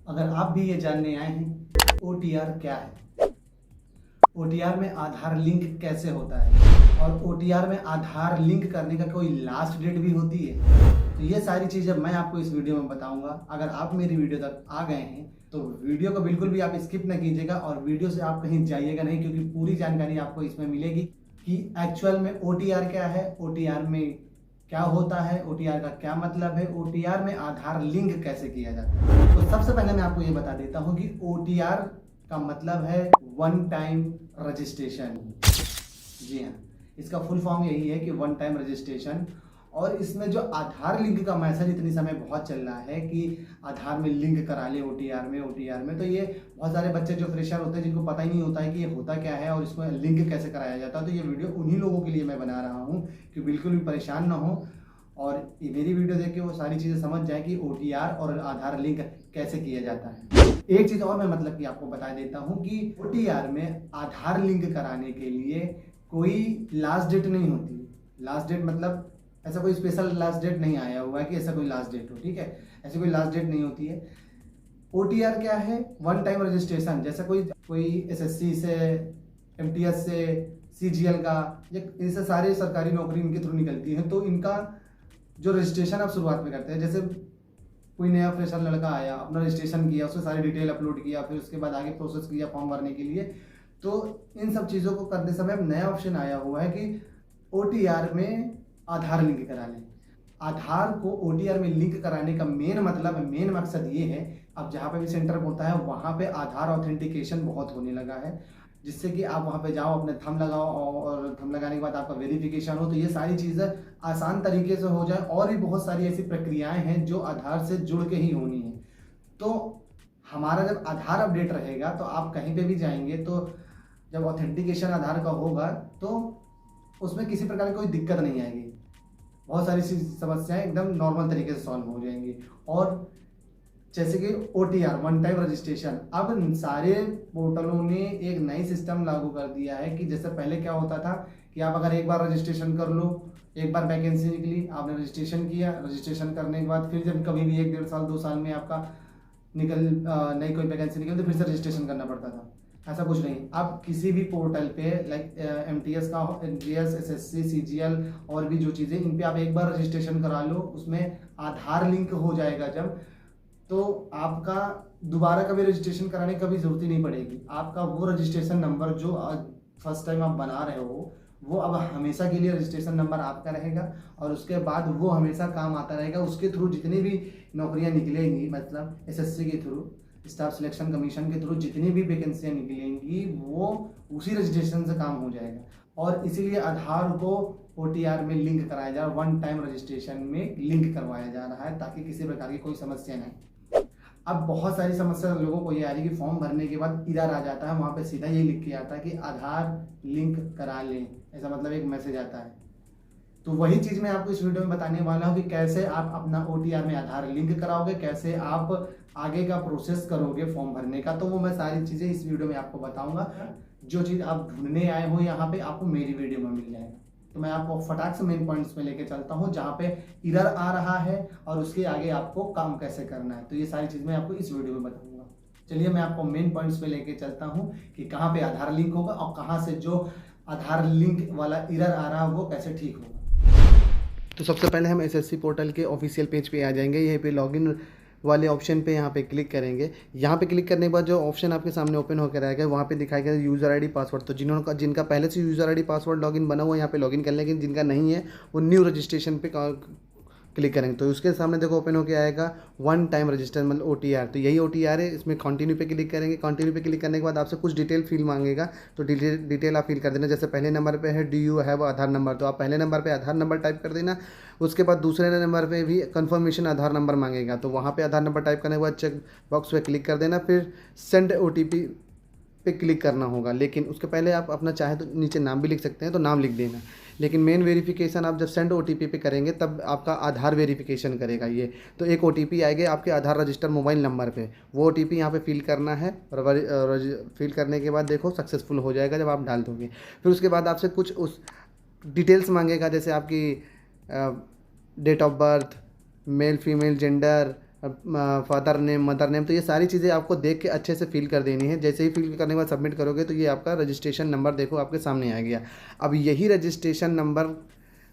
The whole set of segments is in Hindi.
अगर आप भी ये जानने आए हैं OTR क्या है, OTR में आधार लिंक कैसे होता है और OTR में आधार लिंक करने का कोई लास्ट डेट भी होती है, तो ये सारी चीज़ें मैं आपको इस वीडियो में बताऊंगा। अगर आप मेरी वीडियो तक आ गए हैं तो वीडियो को बिल्कुल भी आप स्किप न कीजिएगा और वीडियो से आप कहीं जाइएगा नहीं, क्योंकि पूरी जानकारी आपको इसमें मिलेगी कि एक्चुअल में OTR क्या है, OTR में क्या होता है, OTR का क्या मतलब है, OTR में आधार लिंक कैसे किया जाता है। तो सबसे पहले मैं आपको ये बता देता हूँ कि OTR का मतलब है वन टाइम रजिस्ट्रेशन। जी हाँ, इसका फुल फॉर्म यही है कि वन टाइम रजिस्ट्रेशन। और इसमें जो आधार लिंक का मैसेज इतनी समय बहुत चल रहा है कि आधार में लिंक करा ले OTR में, तो ये बहुत सारे बच्चे जो फ्रेशर होते हैं जिनको पता ही नहीं होता है कि ये होता क्या है और इसमें लिंक कैसे कराया जाता है। तो ये वीडियो उन्हीं लोगों के लिए मैं बना रहा हूँ कि बिल्कुल भी परेशान ना हो और ये मेरी वीडियो देख के वो सारी चीज़ें समझ जाए कि OTR और आधार लिंक कैसे किया जाता है। एक चीज़ और मैं मतलब कि आपको बता देता हूँ कि OTR में आधार लिंक कराने के लिए कोई लास्ट डेट नहीं होती। लास्ट डेट मतलब ऐसा कोई स्पेशल लास्ट डेट नहीं आया हुआ है कि ऐसा कोई लास्ट डेट हो, ठीक है, ऐसी कोई लास्ट डेट नहीं होती है। OTR क्या है? One time registration. जैसे कोई SSC से, MTS से, CGL का, ये इनसे सारे सरकारी नौकरी इनके थ्रू निकलती है, तो इनका जो रजिस्ट्रेशन आप शुरुआत में करते हैं, जैसे कोई नया फ्रेशर लड़का आया, अपना रजिस्ट्रेशन किया, उसने सारी डिटेल अपलोड किया, फिर उसके बाद आगे प्रोसेस किया फॉर्म भरने के लिए, तो इन सब चीज़ों को करते समय अब नया ऑप्शन आया हुआ है कि OTR में आधार लिंक करा लें। आधार को OTR में लिंक कराने का मेन मकसद ये है, अब जहाँ पे भी सेंटर होता है वहाँ पे आधार ऑथेंटिकेशन बहुत होने लगा है, जिससे कि आप वहाँ पे जाओ, अपने थंब लगाओ और थंब लगाने के बाद आपका वेरिफिकेशन हो, तो ये सारी चीज़ें आसान तरीके से हो जाए। और भी बहुत सारी ऐसी प्रक्रियाएं हैं जो आधार से जुड़ के ही होनी है। तो हमारा जब आधार अपडेट रहेगा तो आप कहीं पे भी जाएंगे तो जब ऑथेंटिकेशन आधार का होगा तो उसमें किसी प्रकार की कोई दिक्कत नहीं आएगी, बहुत सारी समस्याएं एकदम नॉर्मल तरीके से सॉल्व हो जाएंगी। और जैसे कि OTR वन टाइम रजिस्ट्रेशन, अब सारे पोर्टलों ने एक नई सिस्टम लागू कर दिया है कि जैसे पहले क्या होता था कि आप अगर एक बार रजिस्ट्रेशन कर लो, एक बार वैकेंसी निकली, आपने रजिस्ट्रेशन किया, रजिस्ट्रेशन करने के बाद फिर जब कभी भी 1-1.5 साल 2 साल में आपका नई कोई वैकेंसी निकली तो फिर से रजिस्ट्रेशन करना पड़ता था। ऐसा कुछ नहीं, आप किसी भी पोर्टल पे लाइक MTS का, MTS, SSC, CGL और भी जो चीज़ें, इन पे आप एक बार रजिस्ट्रेशन करा लो, उसमें आधार लिंक हो जाएगा जब, तो आपका दोबारा कभी रजिस्ट्रेशन कराने की कभी जरूरत ही नहीं पड़ेगी। आपका वो रजिस्ट्रेशन नंबर जो फर्स्ट टाइम आप बना रहे हो वो अब हमेशा के लिए रजिस्ट्रेशन नंबर आपका रहेगा और उसके बाद वो हमेशा काम आता रहेगा। उसके थ्रू जितनी भी नौकरियां निकलेंगी, मतलब SSC के थ्रू, स्टाफ सिलेक्शन कमीशन के थ्रू जितनी भी वैकेंसियां निकलेंगी वो उसी रजिस्ट्रेशन से काम हो जाएगा। और इसीलिए आधार को OTR में लिंक कराया जा रहा है, वन टाइम रजिस्ट्रेशन में लिंक करवाया जा रहा है ताकि किसी प्रकार की कोई समस्या नहीं। अब बहुत सारी समस्या लोगों को ये आ रही है कि फॉर्म भरने के बाद इधर आ जाता है, वहाँ पे सीधा ये लिख के आता है कि आधार लिंक करा लें, ऐसा मतलब एक मैसेज आता है। तो वही चीज़ मैं आपको इस वीडियो में बताने वाला हूँ कि कैसे आप अपना OTR में आधार लिंक कराओगे, कैसे आप आगे का प्रोसेस करोगे फॉर्म भरने का। तो वो मैं सारी चीज़ें इस वीडियो में आपको बताऊंगा। जो चीज़ आप ढूंढने आए हो यहाँ पे आपको मेरी वीडियो में मिल जाएगा। तो मैं आपको फटाक से मेन पॉइंट्स में लेके चलता हूँ जहाँ पे एरर आ रहा है और उसके आगे आपको काम कैसे करना है। तो ये सारी चीज़ मैं आपको इस वीडियो में बताऊंगा। चलिए मैं आपको मेन पॉइंट्स पे लेके चलता हूँ कि कहाँ पे आधार लिंक होगा और कहाँ से जो आधार लिंक वाला एरर आ रहा है वो कैसे ठीक होगा। तो सबसे पहले हम SSC पोर्टल के ऑफिशियल पेज पे आ जाएंगे। यहीं पे लॉगिन वाले ऑप्शन पे यहाँ पे क्लिक करेंगे। यहाँ पे क्लिक करने के बाद जो ऑप्शन आपके सामने ओपन होकर आएगा वहाँ पे दिखाएगा यूज़र ID पासवर्ड। तो जिनका पहले से यूज़र ID पासवर्ड लॉगिन बना हुआ है यहाँ पे लॉगिन कर लेंगे, जिनका नहीं है वो न्यू रजिस्ट्रेशन पे क्लिक करेंगे। तो उसके सामने देखो ओपन होकर आएगा वन टाइम रजिस्टर मतलब OTR। तो यही OTR है, इसमें कंटिन्यू पे क्लिक करेंगे। कंटिन्यू पे क्लिक करने के बाद आपसे कुछ डिटेल फिल मांगेगा, तो डिटेल आप फिल कर देना। जैसे पहले नंबर पे है do you have Aadhaar number, तो आप पहले नंबर पे आधार नंबर टाइप कर देना। उसके बाद दूसरे नंबर पे भी कंफर्मेशन आधार नंबर मांगेगा, तो वहाँ पे आधार नंबर टाइप करने के बाद चेक बॉक्स पे क्लिक कर देना। फिर सेंड OTP पे क्लिक करना होगा, लेकिन उसके पहले आप अपना चाहे तो नीचे नाम भी लिख सकते हैं, तो नाम लिख देना। लेकिन मेन वेरिफिकेशन आप जब सेंड OTP पे करेंगे तब आपका आधार वेरिफिकेशन करेगा ये। तो एक OTP आएगा आपके आधार रजिस्टर मोबाइल नंबर पे, वो OTP यहाँ पे फिल करना है और फिल करने के बाद देखो सक्सेसफुल हो जाएगा जब आप डाल दोगे। फिर उसके बाद आपसे कुछ उस डिटेल्स मांगेगा, जैसे आपकी date of birth, male female gender, father name, mother name, तो ये सारी चीज़ें आपको देख के अच्छे से फिल कर देनी है। जैसे ही फिल करने के बाद सबमिट करोगे तो ये आपका रजिस्ट्रेशन नंबर देखो आपके सामने आ गया। अब यही रजिस्ट्रेशन नंबर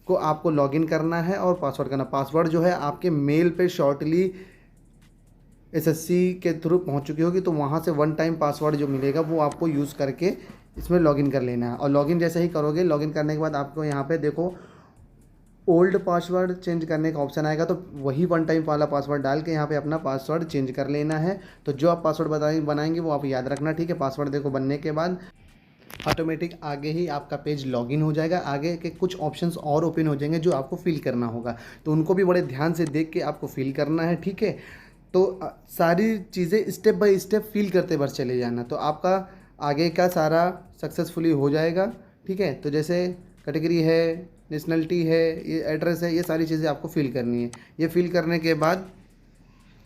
को आपको लॉगिन करना है और पासवर्ड करना। पासवर्ड जो है आपके मेल पे शॉर्टली एसएससी के थ्रू पहुंच चुकी होगी, तो वहाँ से वन टाइम पासवर्ड जो मिलेगा वो आपको यूज़ करके इसमें लॉगिन कर लेना है। और लॉगिन जैसे ही करोगे, लॉगिन करने के बाद आपको यहाँ पे देखो ओल्ड पासवर्ड चेंज करने का ऑप्शन आएगा, तो वही वन टाइम वाला पासवर्ड डाल के यहाँ पे अपना पासवर्ड चेंज कर लेना है। तो जो आप पासवर्ड बनाएंगे वो आप याद रखना, ठीक है। पासवर्ड देखो बनने के बाद ऑटोमेटिक आगे ही आपका पेज लॉगिन हो जाएगा। आगे के कुछ ऑप्शंस और ओपन हो जाएंगे जो आपको फिल करना होगा, तो उनको भी बड़े ध्यान से देख के आपको फिल करना है, ठीक है। तो सारी चीज़ें स्टेप बाय स्टेप फिल करते बस चले जाना, तो आपका आगे का सारा सक्सेसफुली हो जाएगा, ठीक है। तो जैसे कैटेगरी है, नेशनलिटी है, ये एड्रेस है, ये सारी चीज़ें आपको फिल करनी है। ये फिल करने के बाद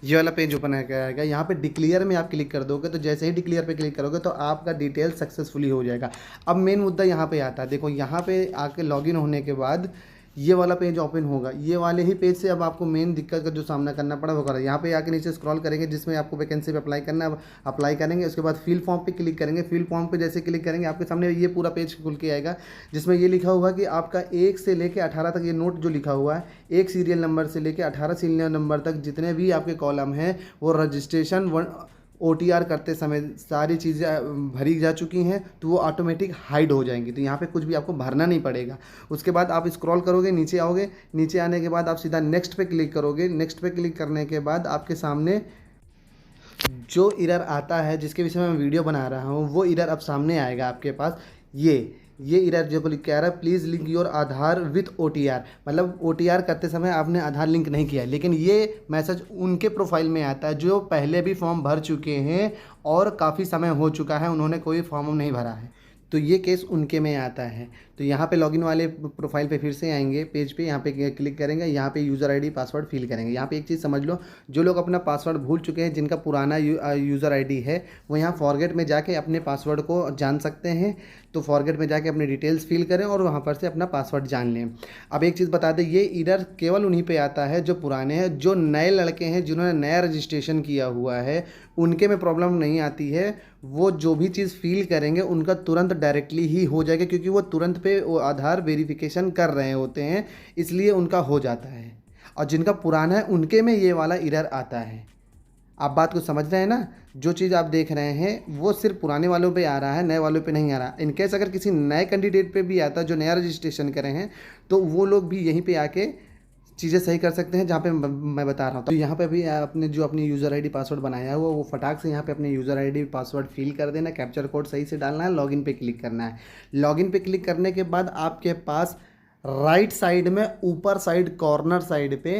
ये वाला पेज ओपन आएगा। यहाँ पे डिक्लेयर में आप क्लिक कर दोगे, तो जैसे ही डिक्लेयर पे क्लिक करोगे तो आपका डिटेल सक्सेसफुली हो जाएगा। अब मेन मुद्दा यहाँ पे आता है, देखो यहाँ पे आके लॉगिन होने के बाद ये वाला पेज ओपन होगा। ये वाले ही पेज से अब आपको मेन दिक्कत का जो सामना करना पड़ा वो करें। यहाँ पे आके नीचे स्क्रॉल करेंगे जिसमें आपको वैकेंसी पे अप्लाई करना है, अप्लाई करेंगे। उसके बाद फिल फॉर्म पे क्लिक करेंगे। फिल फॉर्म पे जैसे क्लिक करेंगे आपके सामने ये पूरा पेज खुल के आएगा, जिसमें ये लिखा हुआ कि आपका 1 से लेकर 18 तक ये नोट जो लिखा हुआ है, 1 सीरियल नंबर से लेकर 18 सीरियल नंबर तक जितने भी आपके कॉलम हैं वो रजिस्ट्रेशन OTR करते समय सारी चीज़ें भरी जा चुकी हैं, तो वो ऑटोमेटिक हाइड हो जाएंगी। तो यहाँ पे कुछ भी आपको भरना नहीं पड़ेगा। उसके बाद आप स्क्रॉल करोगे, नीचे आओगे, नीचे आने के बाद आप सीधा नेक्स्ट पे क्लिक करोगे। नेक्स्ट पे क्लिक करने के बाद आपके सामने जो एरर आता है जिसके विषय में मैं वीडियो बना रहा हूँ वो एरर अब सामने आएगा आपके पास। ये एरर जो कह रहा है, please link your Aadhaar with OTR, मतलब OTR करते समय आपने आधार लिंक नहीं किया है। लेकिन ये मैसेज उनके प्रोफाइल में आता है जो पहले भी फॉर्म भर चुके हैं और काफ़ी समय हो चुका है, उन्होंने कोई फॉर्म नहीं भरा है, तो ये केस उनके में आता है। तो यहाँ पे लॉगिन वाले प्रोफाइल पे फिर से आएंगे, पेज पे यहाँ पे क्लिक करेंगे, यहाँ पे यूज़र आईडी पासवर्ड फिल करेंगे। यहाँ पे एक चीज़ समझ लो, जो लोग अपना पासवर्ड भूल चुके हैं, जिनका पुराना यूज़र आईडी है, वो यहाँ फॉरगेट में जाके अपने पासवर्ड को जान सकते हैं। तो फॉरगेट में जाके अपनी डिटेल्स फिल करें और वहाँ पर से अपना पासवर्ड जान लें। अब एक चीज़ बता दें, ये एरर केवल उन्हीं पे आता है जो पुराने हैं। जो नए लड़के हैं जिन्होंने नया रजिस्ट्रेशन किया हुआ है उनके में प्रॉब्लम नहीं आती है। वो जो भी चीज़ फील करेंगे उनका तुरंत डायरेक्टली ही हो जाएगा, क्योंकि वो तुरंत पे वो आधार वेरिफिकेशन कर रहे होते हैं, इसलिए उनका हो जाता है। और जिनका पुराना है उनके में ये वाला एरर आता है। आप बात को समझ रहे हैं ना? जो चीज़ आप देख रहे हैं वो सिर्फ पुराने वालों पे आ रहा है, नए वालों पे नहीं आ रहा। इनकेस अगर किसी नए कैंडिडेट पे भी आता है जो नया रजिस्ट्रेशन करे हैं, तो वो लोग भी यहीं पे आके चीज़ें सही कर सकते हैं जहाँ पे मैं बता रहा हूँ। तो यहाँ पे भी अपने जो अपनी यूज़र आईडी पासवर्ड बनाया है वो फटाक से यहाँ पे अपने यूज़र आईडी पासवर्ड फिल कर देना, कैप्चर कोड सही से डालना है, लॉगिन पे क्लिक करना है। लॉगिन पे क्लिक करने के बाद आपके पास राइट साइड में ऊपर साइड कॉर्नर साइड पे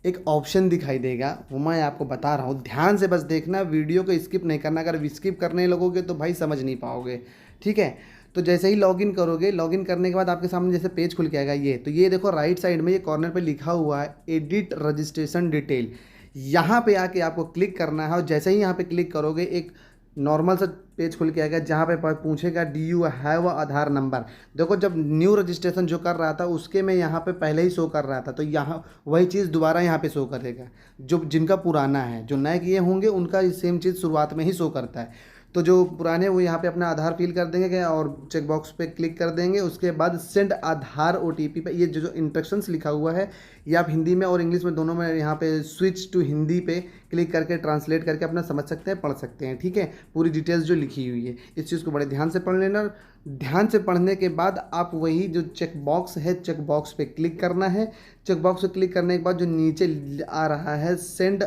एक ऑप्शन दिखाई देगा, वो मैं आपको बता रहा हूँ, ध्यान से बस देखना, वीडियो को स्किप नहीं करना। अगर स्किप करने लगोगे तो भाई समझ नहीं पाओगे, ठीक है। तो जैसे ही लॉगिन करोगे, लॉगिन करने के बाद आपके सामने जैसे पेज खुल के आएगा ये, तो ये देखो राइट साइड में ये कॉर्नर पे लिखा हुआ है एडिट रजिस्ट्रेशन डिटेल। यहाँ पे आके आपको क्लिक करना है और जैसे ही यहाँ पे क्लिक करोगे एक नॉर्मल सा पेज खुल के आएगा जहाँ पे पूछेगा D you have Aadhaar number. देखो जब न्यू रजिस्ट्रेशन जो कर रहा था उसके में यहाँ पे पहले ही शो कर रहा था, तो यहाँ वही चीज़ दोबारा यहाँ पे शो करेगा। जो जिनका पुराना है, जो नए किए होंगे उनका सेम चीज़ शुरुआत में ही शो करता है। तो जो पुराने वो यहाँ पे अपना आधार फिल कर देंगे और चेक बॉक्स पे क्लिक कर देंगे। उसके बाद सेंड आधार OTP पे ये जो इंस्ट्रक्शंस लिखा हुआ है ये आप हिंदी में और इंग्लिश में दोनों में यहाँ पे स्विच टू हिंदी पे क्लिक करके ट्रांसलेट करके अपना समझ सकते हैं, पढ़ सकते हैं, ठीक है। पूरी डिटेल्स जो लिखी हुई है इस चीज़ को बड़े ध्यान से पढ़ लेना। ध्यान से पढ़ने के बाद आप वही जो चेक बॉक्स है चेक बॉक्स पे क्लिक करना है। चेक बॉक्स पे क्लिक करने के बाद जो नीचे आ रहा है सेंड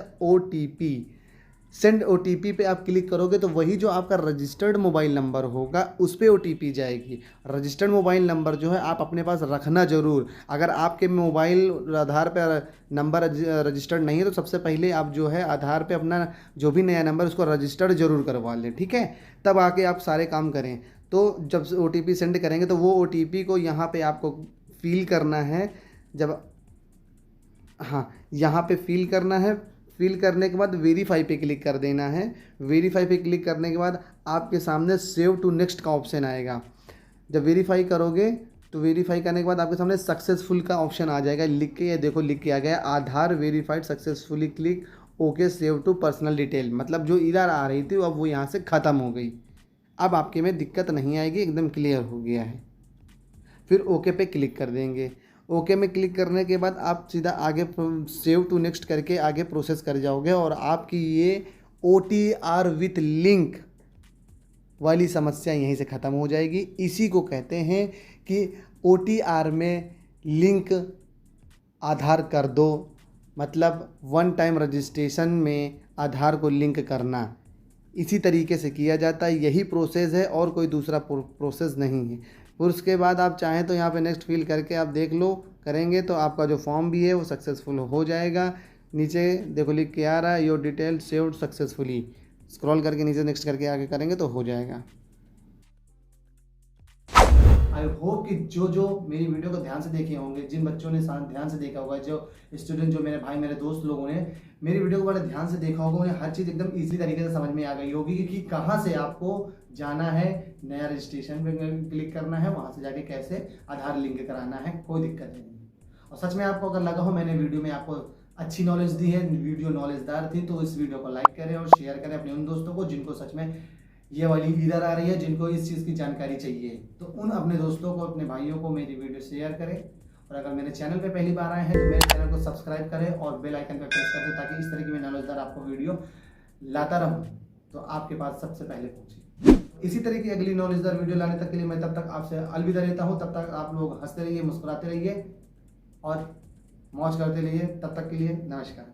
OTP पे आप क्लिक करोगे तो वही जो आपका रजिस्टर्ड मोबाइल नंबर होगा उस पर OTP जाएगी। रजिस्टर्ड मोबाइल नंबर जो है आप अपने पास रखना ज़रूर। अगर आपके मोबाइल आधार पे नंबर रजिस्टर्ड नहीं है तो सबसे पहले आप जो है आधार पे अपना जो भी नया नंबर उसको रजिस्टर्ड ज़रूर करवा लें, ठीक है। तब आके आप सारे काम करें। तो जब OTP सेंड करेंगे तो वो OTP को यहाँ पर आपको फिल करना है। जब यहाँ पे फिल करना है, फिल करने के बाद वेरीफाई पे क्लिक कर देना है। वेरीफाई पे क्लिक करने के बाद आपके सामने सेव टू नेक्स्ट का ऑप्शन आएगा। जब वेरीफाई करोगे तो वेरीफाई करने के बाद आपके सामने सक्सेसफुल का ऑप्शन आ जाएगा लिख के। ये देखो लिख के आ गया Aadhaar verified successfully, click okay save to personal detail, मतलब जो इधर आ रही थी अब वो यहाँ से ख़त्म हो गई। अब आपके में दिक्कत नहीं आएगी, एकदम क्लियर हो गया है। फिर ओके पे क्लिक कर देंगे। ओके में क्लिक करने के बाद आप सीधा आगे सेव टू नेक्स्ट करके आगे प्रोसेस कर जाओगे और आपकी ये OTR विथ लिंक वाली समस्या यहीं से ख़त्म हो जाएगी। इसी को कहते हैं कि OTR में लिंक आधार कर दो, मतलब वन टाइम रजिस्ट्रेशन में आधार को लिंक करना। इसी तरीके से किया जाता है, यही प्रोसेस है और कोई दूसरा प्रोसेस नहीं है। फिर उसके बाद आप चाहें तो यहाँ पे नेक्स्ट फिल करके आप देख लो, करेंगे तो आपका जो फॉर्म भी है वो सक्सेसफुल हो जाएगा। नीचे देखो लिख के आ रहा है your detail saved successfully, scroll करके नीचे नेक्स्ट करके आगे करेंगे तो हो जाएगा। आई होप कि जो मेरी वीडियो को ध्यान से देखे होंगे, जिन बच्चों ने ध्यान से देखा होगा, जो स्टूडेंट, जो मेरे भाई मेरे दोस्त लोगों ने मेरी वीडियो को बड़े ध्यान से देखा होगा, उन्हें हर चीज़ एकदम इजी तरीके से समझ में आ गई होगी कि कहाँ से आपको जाना है, नया रजिस्ट्रेशन पे क्लिक करना है, वहाँ से जाके कैसे आधार लिंक कराना है, कोई दिक्कत नहीं है। और सच में आपको अगर लगा हो मैंने वीडियो में आपको अच्छी नॉलेज दी है, वीडियो नॉलेजदार थी, तो इस वीडियो को लाइक करें और शेयर करें अपने उन दोस्तों को जिनको सच में ये वाली इधर आ रही है, जिनको इस चीज़ की जानकारी चाहिए। तो उन अपने दोस्तों को, अपने भाइयों को मेरी वीडियो शेयर करें। और अगर मेरे चैनल पे पहली बार आए हैं तो मेरे चैनल को सब्सक्राइब करें और बेल आइकन पर प्रेस कर दें, ताकि इस तरह की मैं नॉलेजदार आपको वीडियो लाता रहूं तो आपके पास सबसे पहले पहुंचे। इसी तरह की अगली नॉलेजदार वीडियो लाने तक के लिए मैं तब तक आपसे अलविदा लेता हूं। तब तक आप लोग हंसते रहिए, मुस्कुराते रहिए और मौज करते रहिए। तब तक के लिए नमस्कार।